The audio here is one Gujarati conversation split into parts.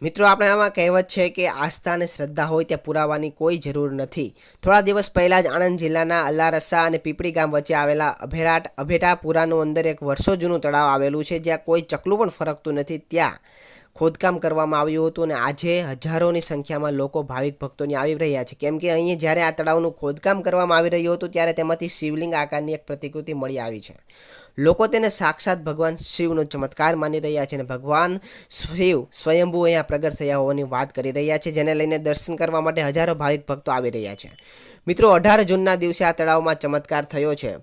મિત્રો આપણે આમાં કહેવત છે કે આસ્થા અને શ્રદ્ધા હોય ત્યાં પુરાવાની કોઈ જરૂર નથી। થોડા દિવસ પહેલાં જ આણંદ જિલ્લાના અલ્લારસા અને પીપળી ગામ વચ્ચે આવેલા અભેટાપુરાનું અંદર એક વર્ષો જૂનું તળાવ આવેલું છે, જ્યાં કોઈ ચકલું પણ ફરકતું નથી। ત્યાં ખોદકામ કરવામાં આવ્યું હતું અને આજે હજારોની સંખ્યામાં લોકો ભાવિક ભક્તોની આવી રહ્યા છે, કેમ કે અહીં જ્યારે આ તળાવનું ખોદકામ કરવામાં આવી રહ્યું હતું ત્યારે તેમાંથી શિવલિંગ આકારની એક પ્રતિકૃતિ મળી આવી છે। લોકો તેને સાક્ષાત ભગવાન શિવનો ચમત્કાર માની રહ્યા છે અને ભગવાન શિવ સ્વયંભૂ અહીંયા પ્રગટ થયા હોવાની વાત કરી રહ્યા છે, જેને લઈને દર્શન કરવા માટે હજારો ભાવિક ભક્તો આવી રહ્યા છે। મિત્રો 18 જૂનના દિવસે આ તળાવમાં ચમત્કાર થયો છે।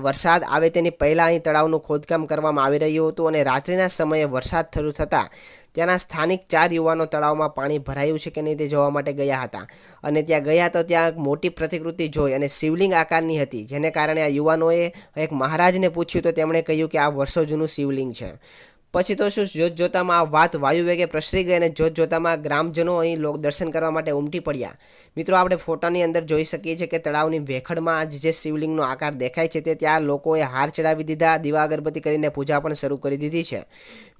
વરસાદ આવે તેની પહેલાં અહીં તળાવનું ખોદકામ કરવામાં આવી રહ્યું હતું અને રાત્રિના સમયે વરસાદ શરૂ થતાં ત્યાંના સ્થાનિક 4 યુવાનો તળાવમાં પાણી ભરાયું છે કે નહીં તે જોવા માટે ગયા હતા અને ત્યાં ગયા તો ત્યાં મોટી પ્રતિકૃતિ જોઈ અને શિવલિંગ આકારની હતી, જેને કારણે આ યુવાનોએ એક મહારાજને પૂછ્યું તો તેમણે કહ્યું કે આ વર્ષો જૂનું શિવલિંગ છે। પછી તો શું જોતજોતામાં આ વાત વાયુવેગે પ્રસરી ગઈ અને જોતજોતામાં ગ્રામજનો અહીં દર્શન કરવા માટે ઉમટી પડ્યા। મિત્રો આપણે ફોટાની અંદર જોઈ શકીએ છીએ કે તળાવની ભેખડમાં જે શિવલિંગનો આકાર દેખાય છે તે ત્યાં લોકોએ હાર ચડાવી દીધા, દીવા અગરબત્તી કરીને પૂજા પણ શરૂ કરી દીધી છે।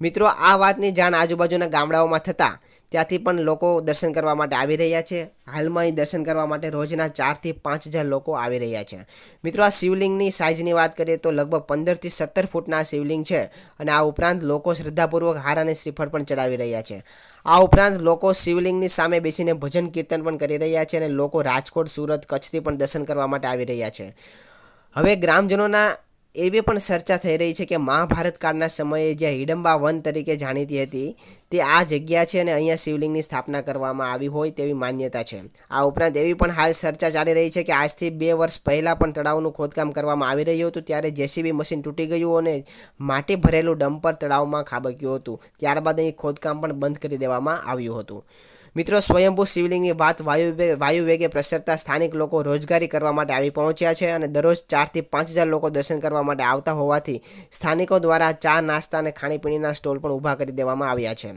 મિત્રો આ વાતની જાણ આજુબાજુના ગામડાઓમાં થતાં ત્યાંથી પણ લોકો દર્શન કરવા માટે આવી રહ્યા છે। હાલમાં અહીં દર્શન કરવા માટે રોજના 4 થી 5 હજાર લોકો આવી રહ્યા છે। મિત્રો આ શિવલિંગની સાઇઝની વાત કરીએ તો લગભગ 15 થી 17 ફૂટના શિવલિંગ છે અને આ ઉપરાંત લોકો શ્રદ્ધાપૂર્વક હાર અને શ્રીફળ પણ ચડાવી રહ્યા છે। આ ઉપરાંત લોકો શિવલિંગની સામે બેસીને ભજન કીર્તન પણ કરી રહ્યા છે અને લોકો રાજકોટ, સુરત, કચ્છથી પણ દર્શન કરવા માટે આવી રહ્યા છે। હવે ગ્રામજનોના એવી પણ ચર્ચા થઈ રહી છે કે મહાભારત કાળના સમયે જ્યાં હિડમ્બા વન તરીકે જાણીતી હતી તે આ જગ્યા છે અને અહીંયા શિવલિંગની સ્થાપના કરવામાં આવી હોય તેવી માન્યતા છે। આ ઉપરાંત એવી પણ હાલ ચર્ચા ચાલી રહી છે કે આજથી 2 વર્ષ પહેલાં પણ તળાવનું ખોદકામ કરવામાં આવી રહ્યું હતું, ત્યારે જેસીબી મશીન તૂટી ગયું અને માટી ભરેલું ડમ્પર તળાવમાં ખાબક્યું હતું, ત્યારબાદ અહીં ખોદકામ પણ બંધ કરી દેવામાં આવ્યું હતું। મિત્રો સ્વયંભૂ શિવલિંગની વાત વાયુવેગે પ્રસરતા સ્થાનિક લોકો રોજગારી કરવા માટે આવી પહોંચ્યા છે અને દરરોજ 4 થી 5 હજાર લોકો દર્શન કરવા માટે આવતા હોવાથી સ્થાનિકો દ્વારા ચા, નાસ્તા અને ખાણીપીણીના સ્ટોલ પણ ઊભા કરી દેવામાં આવ્યા છે।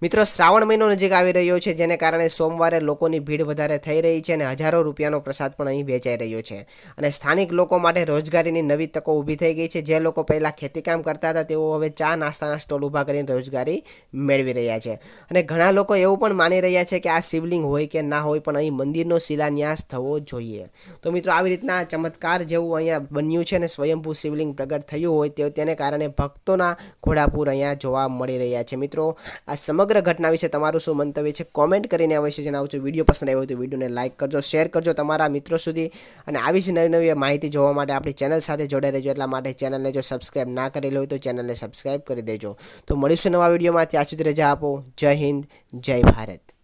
મિત્રો શ્રાવણ મહિનો નજીક આવી રહ્યો છે, જેને કારણે સોમવારે લોકોની ભીડ વધારે થઈ રહી છે અને હજારો રૂપિયાનો પ્રસાદ પણ અહીં વેચાઈ રહ્યો છે અને સ્થાનિક લોકો માટે રોજગારીની નવી તકો ઊભી થઈ ગઈ છે। જે લોકો પહેલાં ખેતીકામ કરતા હતા તેઓ હવે ચા, નાસ્તાના સ્ટોલ ઊભા કરીને રોજગારી મેળવી રહ્યા છે અને ઘણા લોકો એવું પણ માની રહ્યા છે કે આ શિવલિંગ હોય કે ના હોય પણ અહીં મંદિરનો શિલાન્યાસ થવો જોઈએ। તો મિત્રો આવી રીતના ચમત્કાર જેવું અહીંયા બન્યું છે અને સ્વયંભૂ શિવલિંગ પ્રગટ થયું હોય તેને કારણે ભક્તોના ઘોડાપૂર અહીંયા જોવા મળી રહ્યા છે। મિત્રો આ સમગ્ર ઘટના વિશે તમારું શું મંતવ્ય છે કોમેન્ટ કરીને અવશ્ય જણાવજો। વિડીયો પસંદ આવ્યો તો વિડીયોને લાઇક કરજો, શેર કરજો તમારા મિત્રો સુધી અને આવી જ નવી માહિતી જોવા માટે આપણી ચેનલ સાથે જોડાઈ રહેજો। એટલા માટે ચેનલને જો સબસ્ક્રાઈબ ના કરેલી હોય તો ચેનલને સબસ્ક્રાઈબ કરી દેજો। તો મળીશું નવા વિડીયોમાં, ત્યાં સુધી રજા આપો। જય હિન્દ, જય ભારત।